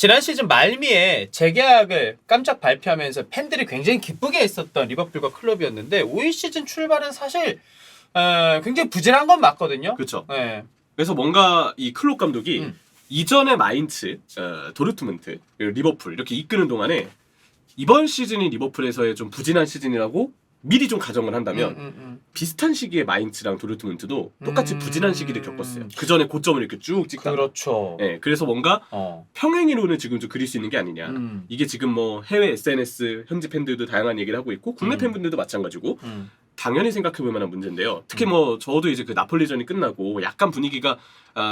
지난 시즌 말미에 재계약을 깜짝 발표하면서 팬들이 굉장히 기쁘게 했었던 리버풀과 클럽이었는데 올 시즌 출발은 사실 굉장히 부진한 건 맞거든요. 그렇죠. 네. 그래서 뭔가 이 클롭 감독이 이전에 마인츠, 도르트문트, 그리고 리버풀 이렇게 이끄는 동안에 이번 시즌이 리버풀에서의 좀 부진한 시즌이라고 미리 좀 가정을 한다면 비슷한 시기에 마인츠랑 도르트문트도 똑같이 부진한 시기를 겪었어요. 그 전에 고점을 이렇게 쭉 찍다가. 그렇죠. 네, 그래서 뭔가 평행이론을 지금 좀 그릴 수 있는 게 아니냐. 이게 지금 뭐 해외 SNS 현지 팬들도 다양한 얘기를 하고 있고 국내 팬분들도 마찬가지고 당연히 생각해볼 만한 문제인데요. 특히 뭐 저도 이제 그 나폴리전이 끝나고 약간 분위기가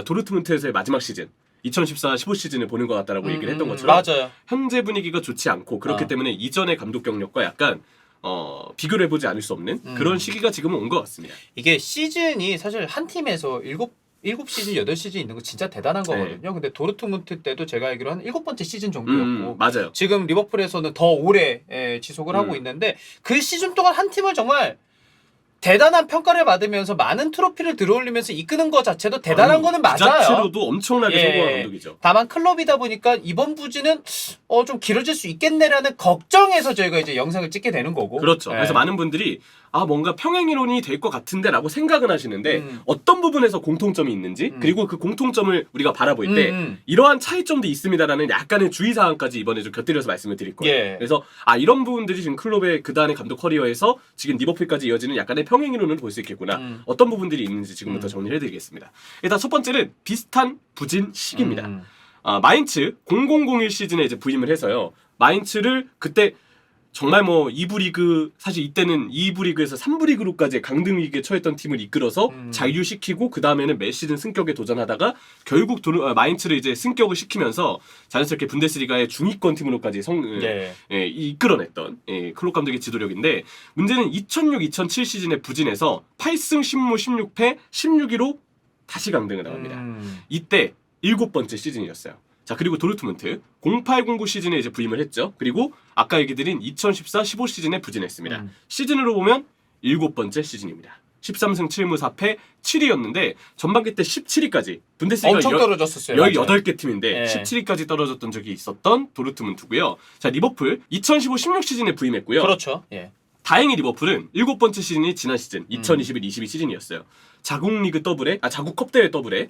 도르트문트에서의 마지막 시즌 2014-15 시즌을 보는 것 같다라고 얘기를 했던 것처럼 맞아요. 현재 분위기가 좋지 않고 그렇기 때문에 이전의 감독 경력과 약간 비교를 해보지 않을 수 없는 그런 시기가 지금은 온 것 같습니다. 이게 시즌이 사실 한 팀에서 7시즌, 8시즌 있는 거 진짜 대단한 거거든요. 근데 도르트문트 때도 제가 알기로 한 7번째 시즌 정도였고 맞아요. 지금 리버풀에서는 더 오래 지속을 하고 있는데 그 시즌 동안 한 팀을 정말 대단한 평가를 받으면서 많은 트로피를 들어올리면서 이끄는 것 자체도 대단한 거는 맞아요. 그 자체로도 엄청나게 성공한 감독이죠. 다만 클럽이다 보니까 이번 부진은 좀 길어질 수 있겠네라는 걱정에서 저희가 이제 영상을 찍게 되는 거고. 그렇죠. 그래서 많은 분들이 뭔가 평행이론이 될 것 같은데라고 생각은 하시는데 어떤 부분에서 공통점이 있는지 그리고 그 공통점을 우리가 바라볼 때 이러한 차이점도 있습니다라는 약간의 주의사항까지 이번에 좀 곁들여서 말씀을 드릴 거예요. 그래서 이런 부분들이 지금 클럽의 그다음의 감독 커리어에서 지금 리버풀까지 이어지는 약간의 평행이론을 볼 수 있겠구나. 어떤 부분들이 있는지 지금부터 정리를 해드리겠습니다. 일단 첫 번째는 비슷한 부진 시기입니다. 마인츠 0001 시즌에 이제 부임을 해서요. 마인츠를 그때 정말 뭐 2부 리그 사실 이때는 2부 리그에서 3부 리그로까지 강등 위기에 처했던 팀을 이끌어서 잔류시키고 그 다음에는 매 시즌 승격에 도전하다가 결국 마인츠를 이제 승격을 시키면서 자연스럽게 분데스리가의 중위권 팀으로까지 이끌어냈던 클롭 감독의 지도력인데 문제는 2006-2007 시즌의 부진에서 8승 10무 16패 16위로 다시 강등을 당합니다. 이때 7번째 시즌이었어요. 자, 그리고 도르트문트 08-09 시즌에 이제 부임을 했죠. 그리고 아까 얘기 드린 2014-15 시즌에 부진했습니다. 시즌으로 보면 7번째 시즌입니다. 13승 7무 4패 7위였는데 전반기 때 17위까지 분데스리가 엄청 떨어졌었어요. 18개 팀인데 17위까지 떨어졌던 적이 있었던 도르트문트고요. 자, 리버풀 2015-16 시즌에 부임했고요. 그렇죠. 다행히 리버풀은 7번째 시즌이 지난 시즌 2021-22 시즌이었어요. 자국 리그 더블에 자국 컵 대회 더블에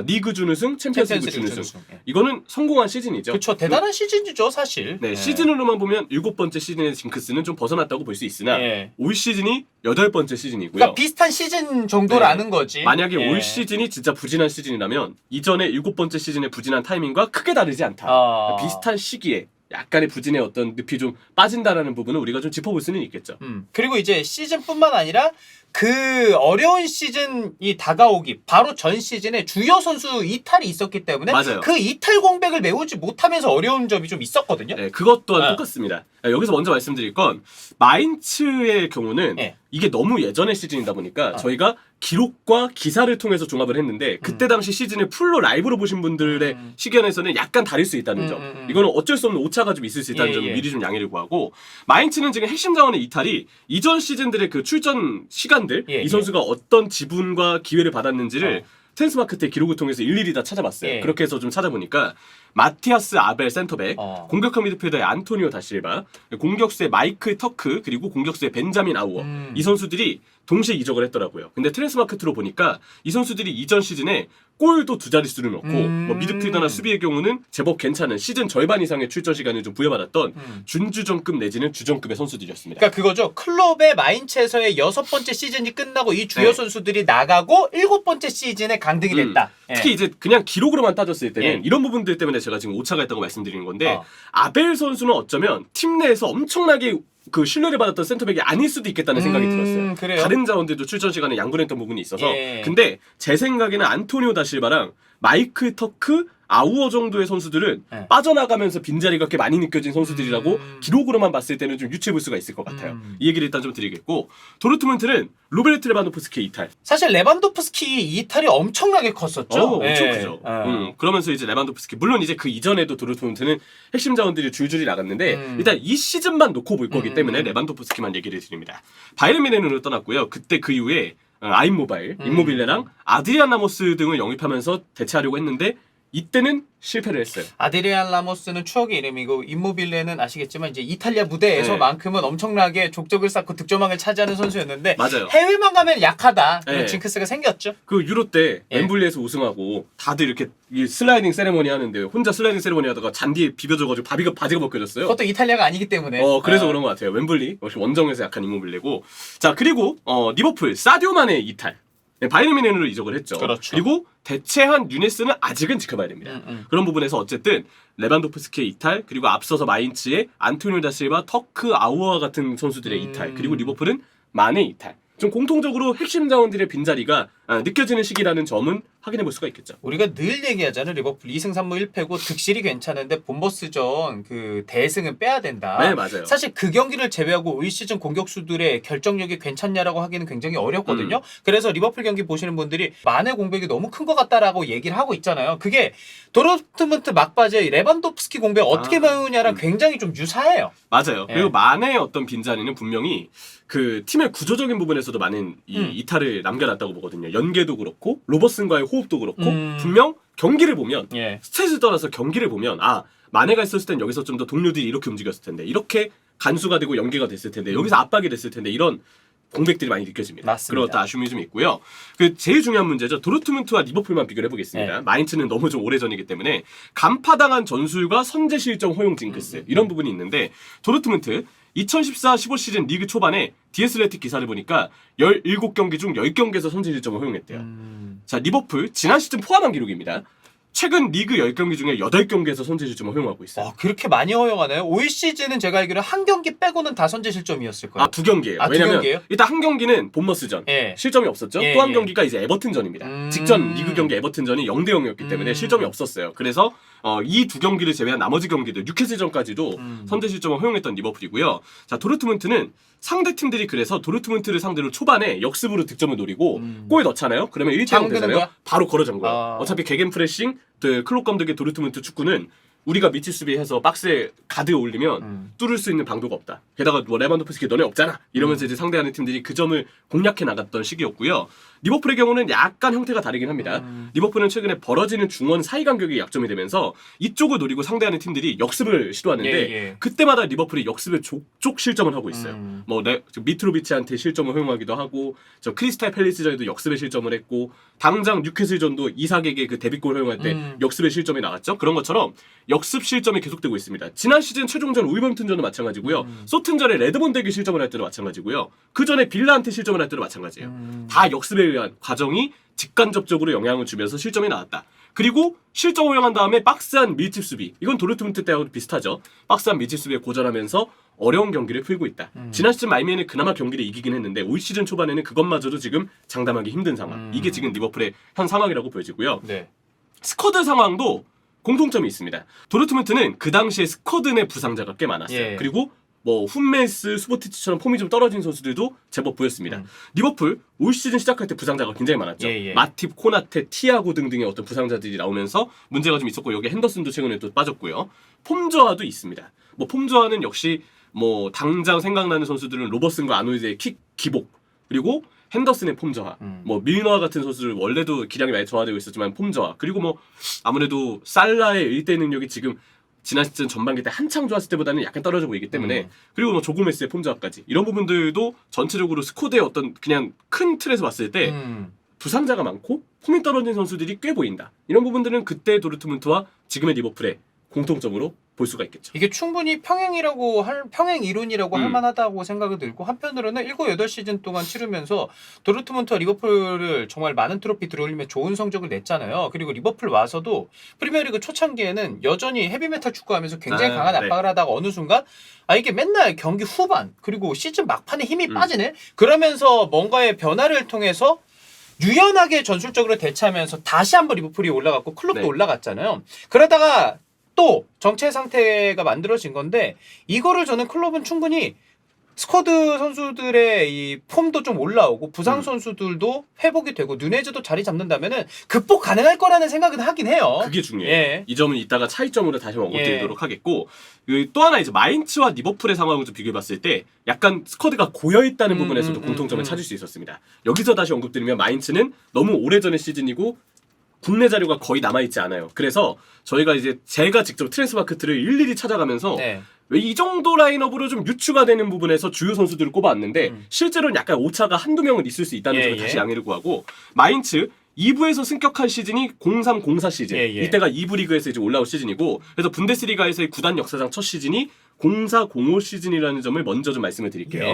리그 준우승, 챔피언스리그 준우승. 이거는 성공한 시즌이죠. 그렇죠. 대단한 시즌이죠, 사실. 시즌으로만 보면 7번째 시즌의 징크스는 좀 벗어났다고 볼 수 있으나 올 시즌이 8번째 시즌이고요. 그러니까 비슷한 시즌 정도라는 거지. 만약에 올 시즌이 진짜 부진한 시즌이라면 이전에 7번째 시즌의 부진한 타이밍과 크게 다르지 않다. 비슷한 시기에 약간의 부진의 어떤 늪이 좀 빠진다라는 부분은 우리가 좀 짚어볼 수는 있겠죠. 그리고 이제 시즌뿐만 아니라 그 어려운 시즌이 다가오기 바로 전 시즌에 주요 선수 이탈이 있었기 때문에 맞아요. 그 이탈 공백을 메우지 못하면서 어려운 점이 좀 있었거든요. 그것 또한 똑같습니다. 여기서 먼저 말씀드릴 건 마인츠의 경우는 이게 너무 예전의 시즌이다 보니까 저희가 기록과 기사를 통해서 종합을 했는데 그때 당시 시즌을 풀로 라이브로 보신 분들의 시견에서는 약간 다를 수 있다는 점. 이거는 어쩔 수 없는 오차가 좀 있을 수 있다는 점을 미리 좀 양해를 구하고 마인츠는 지금 핵심 자원의 이탈이 이전 시즌들의 그 출전 시간들 이 선수가 어떤 지분과 기회를 받았는지를 트랜스마크트의 기록을 통해서 일일이 다 찾아봤어요. 그렇게 해서 좀 찾아보니까 마티아스 아벨 센터백, 공격형 미드필더의 안토니오 다실바, 공격수의 마이클 터크, 그리고 공격수의 벤자민 아우어 이 선수들이 동시에 이적을 했더라고요. 근데 트랜스마크트로 보니까 이 선수들이 이전 시즌에 골도 2자릿수를 넣고 뭐 미드필더나 수비의 경우는 제법 괜찮은 시즌 절반 이상의 출전 시간을 좀 부여받았던 준주전급 내지는 주전급의 선수들이었습니다. 그러니까 그거죠. 클럽의 마인츠에서의 6번째 시즌이 끝나고 이 주요 선수들이 나가고 7번째 시즌에 강등이 됐다. 특히 이제 그냥 기록으로만 따졌을 때는 이런 부분들 때문에 제가 지금 오차가 있다고 말씀드리는 건데 아벨 선수는 어쩌면 팀 내에서 엄청나게 그 신뢰를 받았던 센터백이 아닐 수도 있겠다는 생각이 들었어요. 그래요? 다른 자원들도 출전 시간에 양분했던 부분이 있어서 근데 제 생각에는 안토니오 다실바랑 마이클 터크, 아우어 정도의 선수들은 빠져나가면서 빈자리가 그렇게 많이 느껴진 선수들이라고 기록으로만 봤을 때는 좀 유추해볼 수가 있을 것 같아요. 이 얘기를 일단 좀 드리겠고 도르트문트는 로베르트 레반도프스키의 이탈. 사실 레반도프스키 이탈이 엄청나게 컸었죠. 엄청 크죠. 그러면서 이제 레반도프스키 물론 이제 그 이전에도 도르트문트는 핵심 자원들이 줄줄이 나갔는데 일단 이 시즌만 놓고 볼 거기 때문에 레반도프스키만 얘기를 드립니다. 바이에른 뮌헨으로 떠났고요. 그때 그 이후에 아임모바일, 임모빌레랑 아드리안 라모스 등을 영입하면서 대체하려고 했는데 이때는 실패를 했어요. 아드리안 라모스는 추억의 이름이고 임모빌레는 아시겠지만 이제 이탈리아 무대에서만큼은 엄청나게 족적을 쌓고 득점왕을 차지하는 선수였는데 맞아요. 해외만 가면 약하다 그런 네. 징크스가 생겼죠. 그 유로 때 예. 웸블리에서 우승하고 다들 이렇게 이 슬라이딩 세레머니 하는데 혼자 슬라이딩 세레머니 하다가 잔디에 비벼져가지고 바지가 벗겨졌어요. 그것도 이탈리아가 아니기 때문에. 그래서 그런 것 같아요. 웸블리 역시 원정에서 약한 임모빌레고. 자, 그리고 리버풀 사디오 마네의 이탈. 네, 바이에른 뮌헨으로 이적을 했죠. 그렇죠. 그리고 대체한 누네스는 아직은 지켜봐야 됩니다. 그런 부분에서 어쨌든 레반도프스키의 이탈, 그리고 앞서서 마인츠의 안토니오 다 실바, 터크 아우아 같은 선수들의 이탈, 그리고 리버풀은 마네의 이탈. 좀 공통적으로 핵심 자원들의 빈자리가 느껴지는 시기라는 점은 확인해 볼 수가 있겠죠. 우리가 늘 얘기하잖아요. 리버풀 2승 3무 1패고 득실이 괜찮은데 본버스전 그 대승은 빼야 된다. 네, 맞아요. 사실 그 경기를 제외하고 올 시즌 공격수들의 결정력이 괜찮냐라고 하기는 굉장히 어렵거든요. 그래서 리버풀 경기 보시는 분들이 마네 공백이 너무 큰 것 같다라고 얘기를 하고 있잖아요. 그게 도르트문트 막바지에 레반도프스키 공백 어떻게 메우냐랑 굉장히 좀 유사해요. 맞아요. 예. 그리고 마네의 어떤 빈자리는 분명히 그 팀의 구조적인 부분에서도 많은 이탈을 남겨놨다고 보거든요. 연계도 그렇고 로버슨과의 호흡도 그렇고 분명 경기를 보면 예. 스탯을 떠나서 경기를 보면 마네가 있었을 땐 여기서 좀 더 동료들이 이렇게 움직였을 텐데 이렇게 간수가 되고 연계가 됐을 텐데 여기서 압박이 됐을 텐데 이런 공백들이 많이 느껴집니다. 맞습니다. 그렇다 아쉬움이 좀 있고요. 그 제일 중요한 문제죠. 도르트문트와 리버풀만 비교를 해보겠습니다. 네. 마인츠는 너무 좀 오래전이기 때문에 간파당한 전술과 선제 실점 허용 징크스 이런 부분이 있는데 도르트문트 2014-15 시즌 리그 초반에 디에슬레틱 기사를 보니까 17경기 중 10경기에서 선제 실점을 허용했대요. 자, 리버풀 지난 시즌 포함한 기록입니다. 최근 리그 10경기 중에 8경기에서 선제 실점을 허용하고 있어요. 그렇게 많이 허용하나요? 올 시즌은 제가 알기로 한 경기 빼고는 다 선제 실점이었을 거예요. 2경기예요. 두 왜냐면 경기예요? 일단 한 경기는 본머스전 예. 실점이 없었죠. 예, 또 한 예. 경기가 이제 에버튼전입니다. 직전 리그 경기 에버튼전이 0대0이었기 때문에 실점이 없었어요. 그래서 이 두 경기를 제외한 나머지 경기들 뉴캐슬전까지도 선제 실점을 허용했던 리버풀이고요. 자, 도르트문트는 상대 팀들이 그래서 도르트문트를 상대로 초반에 역습으로 득점을 노리고 골 넣잖아요. 그러면 1대0 잠그는 되잖아요. 거야? 바로 걸어전 거예요. 어차피 개겐 프레싱, 클롭 감독의 도르트문트 축구는 우리가 미치 수비해서 박스에 가드에 올리면 뚫을 수 있는 방도가 없다. 게다가 뭐 레반도프스키 너네 없잖아. 이러면서 이제 상대하는 팀들이 그 점을 공략해 나갔던 시기였고요. 리버풀의 경우는 약간 형태가 다르긴 합니다. 리버풀은 최근에 벌어지는 중원 사이 간격이 약점이 되면서 이쪽을 노리고 상대하는 팀들이 역습을 시도하는데 예. 그때마다 리버풀이 역습에 족족 실점을 하고 있어요. 뭐 미트로비치한테 실점을 허용하기도 하고 저 크리스탈 팰리스전에도 역습에 실점을 했고 당장 뉴캐슬전도 이삭에게 그 데뷔골 허용할 때 역습에 실점이 나왔죠. 그런 것처럼 역습 실점이 계속되고 있습니다. 지난 시즌 최종전 울버햄튼전도 마찬가지고요. 소튼전에 레드몬드에게 실점을 할 때도 마찬가지고요. 그 전에 빌라한테 실점을 할 때도 마찬가지예요. 다 역습에 의한 과정이 직간접적으로 영향을 주면서 실점이 나왔다. 그리고 실점 허용한 다음에 박스한 밀집 수비. 이건 도르트문트 때하고도 비슷하죠. 박스한 밀집 수비에 고전하면서 어려운 경기를 풀고 있다. 지난 시즌 말미에는 그나마 경기를 이기긴 했는데 올 시즌 초반에는 그것마저도 지금 장담하기 힘든 상황. 이게 지금 리버풀의 현 상황이라고 보여지고요. 네. 스쿼드 상황도 공통점이 있습니다. 도르트문트는 그 당시에 스쿼드 내 부상자가 꽤 많았어요. 예. 그리고 뭐 훈메스, 수보티치처럼 폼이 좀 떨어진 선수들도 제법 보였습니다. 리버풀 올 시즌 시작할 때 부상자가 굉장히 많았죠. 예. 마팁, 코나테, 티아고 등등의 어떤 부상자들이 나오면서 문제가 좀 있었고 여기 핸더슨도 최근에 또 빠졌고요. 폼 저하도 있습니다. 뭐 폼 저하는 역시 뭐 당장 생각나는 선수들은 로버슨과 아놀드의 킥 기복 그리고 핸더슨의 폼 저하, 뭐 밀너 같은 선수들 원래도 기량이 많이 저하되고 있었지만 폼 저하, 그리고 뭐 아무래도 살라의 일대 능력이 지금 지난 시즌 전반기 때 한창 좋았을 때보다는 약간 떨어져 보이기 때문에 그리고 뭐 조고메스의 폼 저하까지 이런 부분들도 전체적으로 스쿼드의 어떤 그냥 큰 틀에서 봤을 때 부상자가 많고 폼이 떨어진 선수들이 꽤 보인다. 이런 부분들은 그때 도르트문트와 지금의 리버풀의 공통점으로 볼 수가 있겠죠. 이게 충분히 평행 이론이라고 할 만하다고 생각이 들고 한편으로는 7, 8시즌 동안 치르면서 도르트문트와 리버풀을 정말 많은 트로피 들어올리며 좋은 성적을 냈잖아요. 그리고 리버풀 와서도 프리미어리그 초창기에는 여전히 헤비메탈 축구하면서 굉장히 강한 압박을 하다가 어느 순간 이게 맨날 경기 후반 그리고 시즌 막판에 힘이 빠지네? 그러면서 뭔가의 변화를 통해서 유연하게 전술적으로 대처하면서 다시 한번 리버풀이 올라갔고 클럽도 올라갔잖아요. 그러다가 또 정체 상태가 만들어진 건데 이거를 저는 클럽은 충분히 스쿼드 선수들의 이 폼도 좀 올라오고 부상 선수들도 회복이 되고 누네즈도 자리 잡는다면은 극복 가능할 거라는 생각은 하긴 해요. 그게 중요해요. 예. 이 점은 이따가 차이점으로 다시 한번 엇드리도록 하겠고 또 하나 이제 마인츠와 리버풀의 상황을 좀 비교해봤을 때 약간 스쿼드가 고여있다는 부분에서도 공통점을 찾을 수 있었습니다. 여기서 다시 언급드리면 마인츠는 너무 오래전의 시즌이고 국내 자료가 거의 남아있지 않아요. 그래서 저희가 이제 제가 직접 트랜스마크트를 일일이 찾아가면서 네. 왜 이 정도 라인업으로 좀 유추가 되는 부분에서 주요 선수들을 꼽아왔는데 실제로는 약간 오차가 한두 명은 있을 수 있다는 점을 다시 양해를 구하고 마인츠 2부에서 승격한 시즌이 03-04 시즌. 이때가 2부 리그에서 이제 올라올 시즌이고 그래서 분데스리가에서의 구단 역사상 첫 시즌이 04-05 시즌이라는 점을 먼저 좀 말씀을 드릴게요.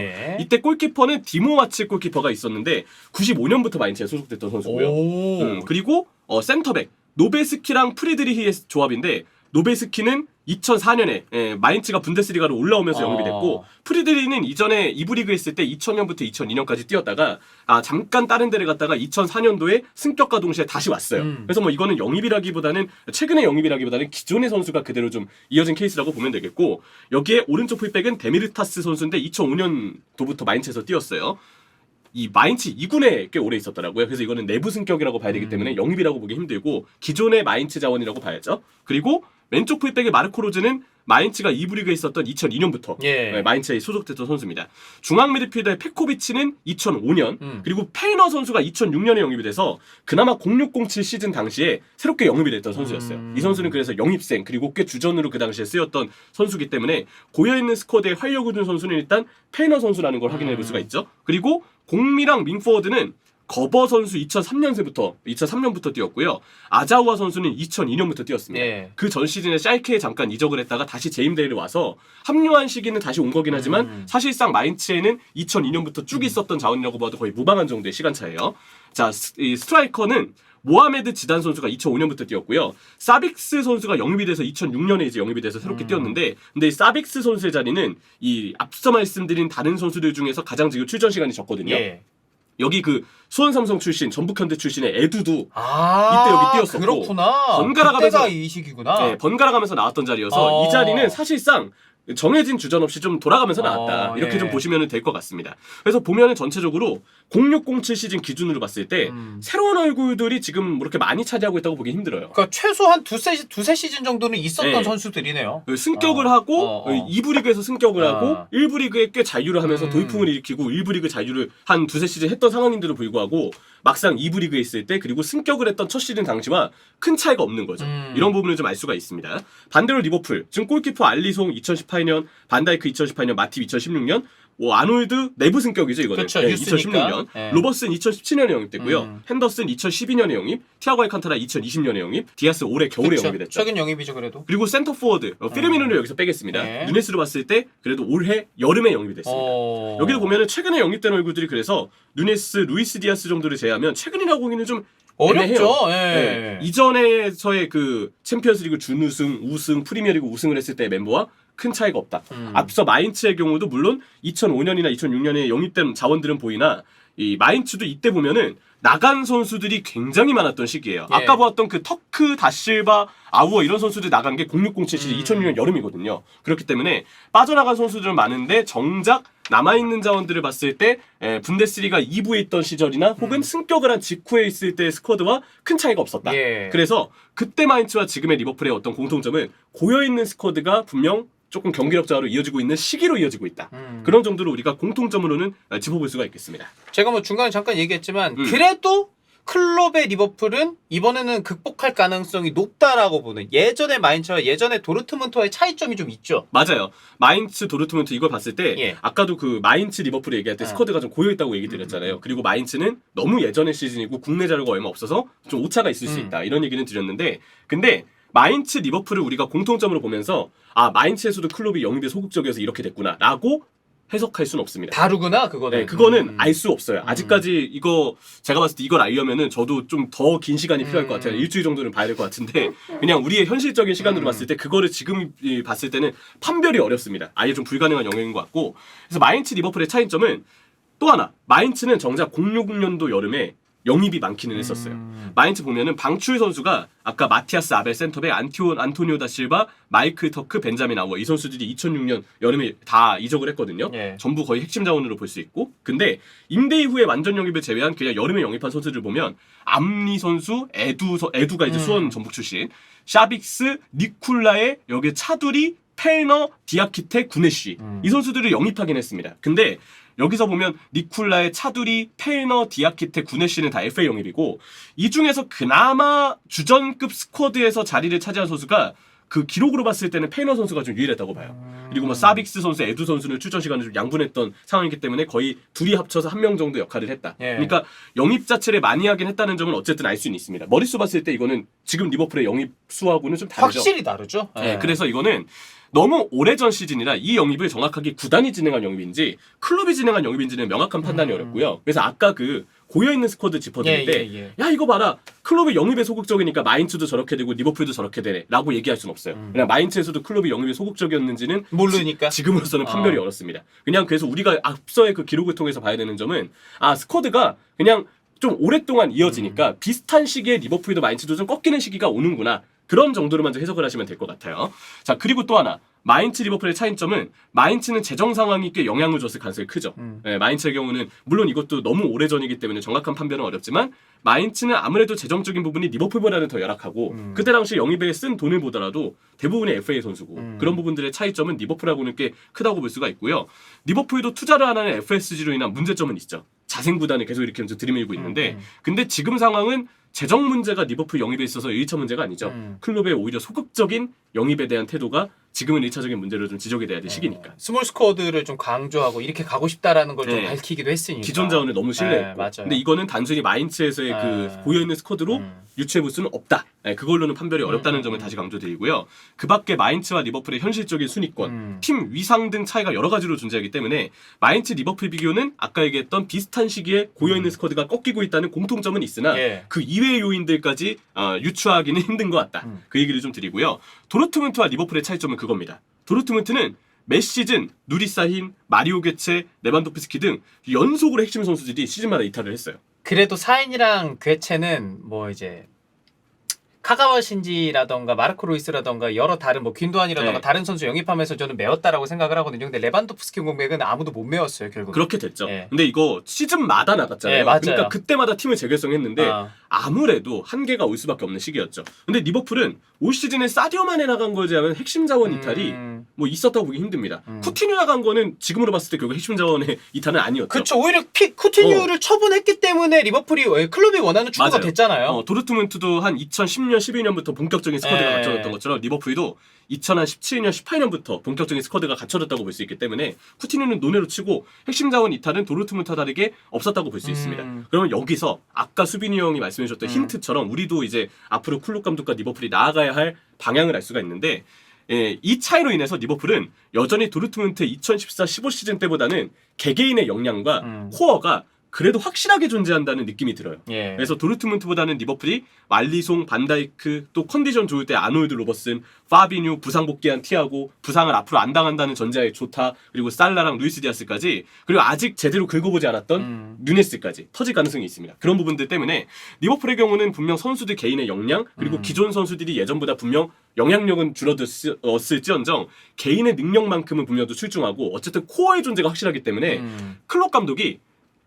이때 골키퍼는 디모 와츠 골키퍼가 있었는데 95년부터 마인츠에 소속됐던 선수고요. 그리고 센터백 노베스키랑 프리드리히의 조합인데 노베스키는 2004년에 마인츠가 분데스리가로 올라오면서 영입이 됐고 프리드리히는 이전에 2부 리그 했을 때 2000년부터 2002년까지 뛰었다가 잠깐 다른 데를 갔다가 2004년도에 승격과 동시에 다시 왔어요. 그래서 뭐 이거는 영입이라기보다는 최근의 영입이라기보다는 기존의 선수가 그대로 좀 이어진 케이스라고 보면 되겠고 여기에 오른쪽 풀백은 데미르타스 선수인데 2005년도부터 마인츠에서 뛰었어요. 이 마인츠 2군에 꽤 오래 있었더라고요. 그래서 이거는 내부 승격이라고 봐야 되기 때문에 영입이라고 보기 힘들고 기존의 마인츠 자원이라고 봐야죠. 그리고 왼쪽 풀백의 마르코 로즈는 마인츠가 2부 리그에 있었던 2002년부터 마인츠에 소속됐던 선수입니다. 중앙 미드필더의 페코비치는 2005년 그리고 페이너 선수가 2006년에 영입이 돼서 그나마 06-07 시즌 당시에 새롭게 영입이 됐던 선수였어요. 이 선수는 그래서 영입생 그리고 꽤 주전으로 그 당시에 쓰였던 선수이기 때문에 고여있는 스쿼드에 활력을 준 선수는 일단 페이너 선수라는 걸 확인해 볼 수가 있죠. 그리고 공미랑 밍포워드는 거버 선수 2003년부터 뛰었고요. 아자우아 선수는 2002년부터 뛰었습니다. 그 전 시즌에 샬케에 잠깐 이적을 했다가 다시 제임데일에 와서 합류한 시기는 다시 온 거긴 하지만 사실상 마인츠에는 2002년부터 쭉 있었던 자원이라고 봐도 거의 무방한 정도의 시간차예요. 자, 이 스트라이커는 모하메드 지단 선수가 2005년부터 뛰었고요. 사빅스 선수가 영입이 돼서 2006년에 이제 영입이 돼서 새롭게 뛰었는데 근데 이 사빅스 선수의 자리는 이 앞서 말씀드린 다른 선수들 중에서 가장 지금 출전 시간이 적거든요. 여기 그 수원 삼성 출신, 전북현대 출신의 에두도 이때 여기 뛰었었고 그렇구나. 번갈아 가면서 이 시기구나. 네, 번갈아 가면서 나왔던 자리여서 이 자리는 사실상 정해진 주전 없이 좀 돌아가면서 나왔다. 이렇게 좀 보시면 될 것 같습니다. 그래서 보면은 전체적으로 06-07 시즌 기준으로 봤을 때 새로운 얼굴들이 지금 그렇게 많이 차지하고 있다고 보기 힘들어요. 그러니까 최소한 두세 시즌 정도는 있었던 선수들이네요. 승격을 하고 2부 리그에서 승격을 하고 1부 리그에 꽤 잔류를 하면서 돌풍을 일으키고 1부 리그 잔류를 한 두세 시즌 했던 상황인데도 불구하고 막상 2부 리그에 있을 때 그리고 승격을 했던 첫 시즌 당시와 큰 차이가 없는 거죠. 이런 부분을 좀 알 수가 있습니다. 반대로 리버풀, 지금 골키퍼 알리송 2018년, 반다이크 2018년, 마팁 2016년, 아놀드 내부 승격이죠 이거는. 그렇죠, 2016년. 로버슨 2017년에 영입됐고요. 핸더슨 2012년에 영입, 티아고 알칸타라 2020년에 영입, 디아스 올해 겨울에 영입이 됐죠. 최근 영입이죠 그래도. 그리고 센터 포워드 피르미노를 여기서 빼겠습니다. 누네스로 봤을 때 그래도 올해 여름에 영입이 됐습니다. 여기도 보면은 최근에 영입된 얼굴들이 그래서 누네스, 루이스 디아스 정도를 제외하면 최근이라고 하기는 좀 어렵죠. 이전에서의 그 챔피언스리그 준우승, 우승, 프리미어리그 우승을 했을 때의 멤버와 큰 차이가 없다. 앞서 마인츠의 경우도 물론 2005년이나 2006년에 영입된 자원들은 보이나 이 마인츠도 이때 보면은 나간 선수들이 굉장히 많았던 시기예요. 아까 보았던 그 터크, 다실바, 아우어 이런 선수들 나간 게 06-07 시즌 2006년 여름이거든요. 그렇기 때문에 빠져나간 선수들은 많은데 정작 남아있는 자원들을 봤을 때 분데스리가 2부에 있던 시절이나 혹은 승격을 한 직후에 있을 때의 스쿼드와 큰 차이가 없었다. 그래서 그때 마인츠와 지금의 리버풀의 어떤 공통점은 고여있는 스쿼드가 분명 조금 경기력자로 이어지고 있는 시기로 이어지고 있다. 그런 정도로 우리가 공통점으로는 짚어볼 수가 있겠습니다. 제가 뭐 중간에 잠깐 얘기했지만 그래도 클럽의 리버풀은 이번에는 극복할 가능성이 높다라고 보는 예전의 마인츠와 예전의 도르트문트와의 차이점이 좀 있죠. 맞아요. 마인츠, 도르트문트 이걸 봤을 때 아까도 그 마인츠 리버풀 얘기할 때 스쿼드가 좀 고여있다고 얘기 드렸잖아요. 그리고 마인츠는 너무 예전의 시즌이고 국내 자료가 얼마 없어서 좀 오차가 있을 수 있다. 이런 얘기는 드렸는데 근데 마인츠 리버풀을 우리가 공통점으로 보면서 마인츠에서도 클럽이 영입에 소극적이어서 이렇게 됐구나 라고 해석할 수는 없습니다. 다르구나 그거는. 네, 그거는 알 수 없어요. 아직까지 이거 제가 봤을 때 이걸 알려면은 저도 좀 더 긴 시간이 필요할 것 같아요. 일주일 정도는 봐야 될 것 같은데 그냥 우리의 현실적인 시간으로 봤을 때 그거를 지금 봤을 때는 판별이 어렵습니다. 아예 좀 불가능한 영역인 것 같고 그래서 마인츠 리버풀의 차이점은 또 하나 마인츠는 정작 06년도 여름에 영입이 많기는 했었어요. 마인츠 보면은 방출 선수가 아까 마티아스 아벨 센터백, 안토니오 다 실바, 마이클 터크, 벤자민 아워 이 선수들이 2006년 여름에 다 이적을 했거든요. 전부 거의 핵심 자원으로 볼 수 있고 근데 임대 이후에 완전 영입을 제외한 그냥 여름에 영입한 선수들 보면 암리 선수, 에두가 이제 수원 전북 출신, 샤빅스, 니쿨라에 여기 차두리, 펠너, 디아키테, 구네쉬 이 선수들을 영입하긴 했습니다. 근데 여기서 보면 니쿨라의 차두리, 페이너, 디아키테, 구네시는 다 FA 영입이고 이 중에서 그나마 주전급 스쿼드에서 자리를 차지한 선수가 그 기록으로 봤을 때는 페이너 선수가 좀 유일했다고 봐요. 그리고 뭐 사빅스 선수, 에두 선수는 출전 시간을 좀 양분했던 상황이기 때문에 거의 둘이 합쳐서 한 명 정도 역할을 했다. 예. 그러니까 영입 자체를 많이 하긴 했다는 점은 어쨌든 알 수는 있습니다. 머릿수 봤을 때 이거는 지금 리버풀의 영입 수하고는 좀 다르죠. 확실히 다르죠. 네, 그래서 이거는 너무 오래전 시즌이라 이 영입을 정확하게 구단이 진행한 영입인지 클럽이 진행한 영입인지는 명확한 판단이 어렵고요. 그래서 아까 그 고여있는 스쿼드 짚어드릴 때 야 이거 봐라 클럽이 영입에 소극적이니까 마인츠도 저렇게 되고 리버풀도 저렇게 되네 라고 얘기할 수는 없어요. 그냥 마인츠에서도 클럽이 영입에 소극적이었는지는 모르니까 지금으로서는 판별이 어렵습니다. 그냥 그래서 우리가 앞서의 그 기록을 통해서 봐야 되는 점은 스쿼드가 그냥 좀 오랫동안 이어지니까 비슷한 시기에 리버풀도 마인츠도 좀 꺾이는 시기가 오는구나. 그런 정도로만 좀 해석을 하시면 될 것 같아요. 자, 그리고 또 하나. 마인츠 리버풀의 차이점은 마인츠는 재정 상황이 꽤 영향을 줬을 가능성이 크죠. 네, 마인츠의 경우는 물론 이것도 너무 오래전이기 때문에 정확한 판별은 어렵지만 마인츠는 아무래도 재정적인 부분이 리버풀보다는 더 열악하고 그때 당시 영입에 쓴 돈을 보더라도 대부분이 FA 선수고 그런 부분들의 차이점은 리버풀하고는 꽤 크다고 볼 수가 있고요. 리버풀도 투자를 안 하는 FSG로 인한 문제점은 있죠. 자생구단을 계속 이렇게 들이밀고 있는데 근데 지금 상황은 재정 문제가 리버풀 영입에 있어서 1차 문제가 아니죠. 클럽의 오히려 소극적인 영입에 대한 태도가 지금은 1차적인 문제로 좀 지적이 돼야 될 시기니까. 스몰 스쿼드를 좀 강조하고 이렇게 가고 싶다라는 걸 좀 네. 밝히기도 했으니까. 기존 자원을 너무 신뢰했고. 네, 맞아요. 근데 이거는 단순히 마인츠에서의 그 고여있는 스쿼드로 유추해볼 수는 없다. 네, 그걸로는 판별이 어렵다는 점을 다시 강조드리고요. 그 밖에 마인츠와 리버풀의 현실적인 순위권, 팀 위상 등 차이가 여러 가지로 존재하기 때문에 마인츠 리버풀 비교는 아까 얘기했던 비슷한 시기에 고여있는 스쿼드가 꺾이고 있다는 공통점은 있으나 그 이외의 요인들까지 유추하기는 힘든 것 같다. 그 얘기를 좀 드리고요. 도르트문트와 리버풀의 차이점은 그겁니다. 도르트문트는 매 시즌 누리사힌, 마리오 괴체, 레반도프스키 등 연속으로 핵심 선수들이 시즌마다 이탈을 했어요. 그래도 사인이랑 괴체는 뭐 이제 카가와 신지라던가 마르코 루이스라던가 여러 다른 뭐 균도안이라던가 네. 다른 선수 영입하면서 저는 메웠다라고 생각을 하거든요. 근데 레반도프스키 공백은 아무도 못 메웠어요, 결국. 그렇게 됐죠. 네. 근데 이거 시즌마다 나갔잖아요. 네, 맞아요. 그러니까 그때마다 팀을 재결성했는데 아무래도 한계가 올 수밖에 없는 시기였죠. 근데 리버풀은 올 시즌에 사디오 마네 나간 거에 제하면 핵심 자원 이탈이 뭐 있었다고 보기 힘듭니다. 쿠티뉴 나간 거는 지금으로 봤을 때 결국 핵심 자원의 이탈은 아니었죠. 그렇죠. 오히려 쿠티뉴를 처분했기 때문에 리버풀이 클럽이 원하는 축구가 맞아요. 됐잖아요. 도르트문트도 한 2010년, 12년부터 본격적인 스쿼드가 네. 갖춰졌던 것처럼 리버풀도 2017년, 18년부터 본격적인 스쿼드가 갖춰졌다고 볼 수 있기 때문에 쿠티뉴는 논외로 치고 핵심 자원 이탈은 도르트문트와 다르게 없었다고 볼 수 있습니다. 그러면 여기서 아까 수빈이 형이 말씀해 주셨던 힌트처럼 우리도 이제 앞으로 클롭 감독과 리버풀이 나아가야 할 방향을 알 수가 있는데 이 차이로 인해서 리버풀은 여전히 도르트문트의 2014-15 시즌 때보다는 개개인의 역량과 코어가 그래도 확실하게 존재한다는 느낌이 들어요. 그래서 도르트문트보다는 리버풀이 말리송, 반다이크, 또 컨디션 좋을 때 아놀드 로버슨, 파비뉴, 부상 복귀한 티아고, 부상을 앞으로 안 당한다는 전제하에 좋다, 그리고 살라랑 루이스 디아스까지, 그리고 아직 제대로 긁어보지 않았던 누네스까지 터질 가능성이 있습니다. 그런 부분들 때문에 리버풀의 경우는 분명 선수들 개인의 역량, 그리고 기존 선수들이 예전보다 분명 영향력은 줄어들었을지언정 개인의 능력만큼은 분명 더 출중하고 어쨌든 코어의 존재가 확실하기 때문에 클롭 감독이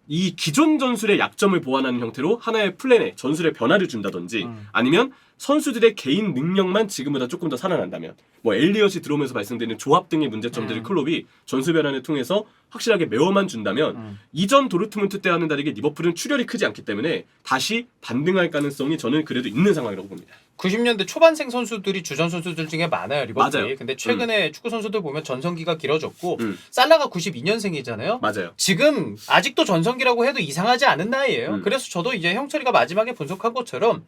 이 기존 전술의 약점을 보완하는 형태로 하나의 플랜에 전술의 변화를 준다든지 아니면 선수들의 개인 능력만 지금보다 조금 더 살아난다면 뭐 엘리엇이 들어오면서 발생되는 조합 등의 문제점들을 클롭이 전술 변화를 통해서 확실하게 메워만 준다면 이전 도르트문트 때와는 다르게 리버풀은 출혈이 크지 않기 때문에 다시 반등할 가능성이 저는 그래도 있는 상황이라고 봅니다. 90년대 초반생 선수들이 주전 선수들 중에 많아요, 리버풀이. 맞아요. 근데 최근에 축구 선수들 보면 전성기가 길어졌고 살라가 92년생이잖아요. 맞아요. 지금 아직도 전성기라고 해도 이상하지 않은 나이예요. 그래서 저도 이제 형철이가 마지막에 분석한 것처럼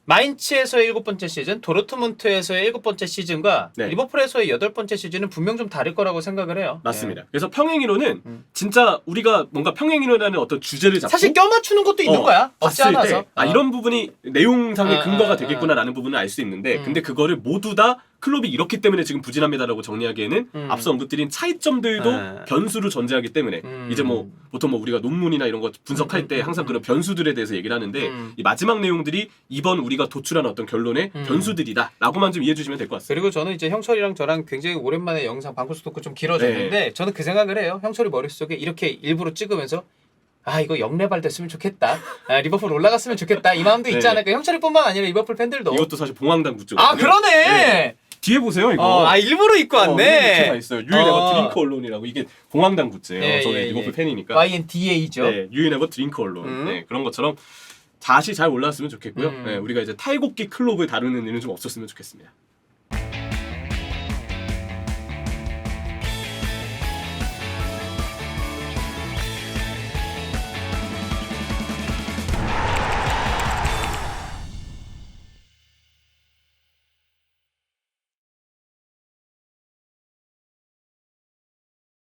마인츠에서의 7번째 시즌, 도르트문트에서의 7번째 시즌과 리버풀에서의 8번째 시즌은 분명 좀 다를 거라고 생각을 해요. 맞습니다. 그래서 평행이론은 진짜 우리가 뭔가 평행이론이라는 어떤 주제를 잡고 사실 껴맞추는 것도 있는 거야. 없지 봤을 않아서. 때 이런 부분이 내용상의 근거가 되겠구나라는 부분을 알 수 있는데 근데 그거를 모두 다 클럽이 이렇기 때문에 지금 부진합니다라고 정리하기에는 앞서 언급드린 차이점들도 변수로 전제하기 때문에 이제 뭐 보통 뭐 우리가 논문이나 이런 거 분석할 때 항상 그런 변수들에 대해서 얘기를 하는데 이 마지막 내용들이 이번 우리가 도출한 어떤 결론의 변수들이다라고만 좀 이해해 주시면 될 것 같습니다. 그리고 저는 이제 형철이랑 저랑 굉장히 오랜만에 영상 방구스 토크 좀 길어졌는데 저는 그 생각을 해요. 형철이 머릿속에 이렇게 일부러 찍으면서 이거 영레발 됐으면 좋겠다. 리버풀 올라갔으면 좋겠다. 이 마음도 있지 않을까. 형철이뿐만 아니라 리버풀 팬들도. 이것도 사실 봉황당 굿즈. 그러네. 뒤에 보세요 이거. 일부러 입고 왔네. 이렇게 다 있어요. You never drink alone이라고. 이게 공황당 굿즈예요. 예, 저는 예, 리버풀 예. 팬이니까. YNDA죠. 네, You never drink alone. 네, 그런 것처럼 다시 잘 올라왔으면 좋겠고요. 네, 우리가 이제 탈곡기 클럽을 다루는 일은 좀 없었으면 좋겠습니다.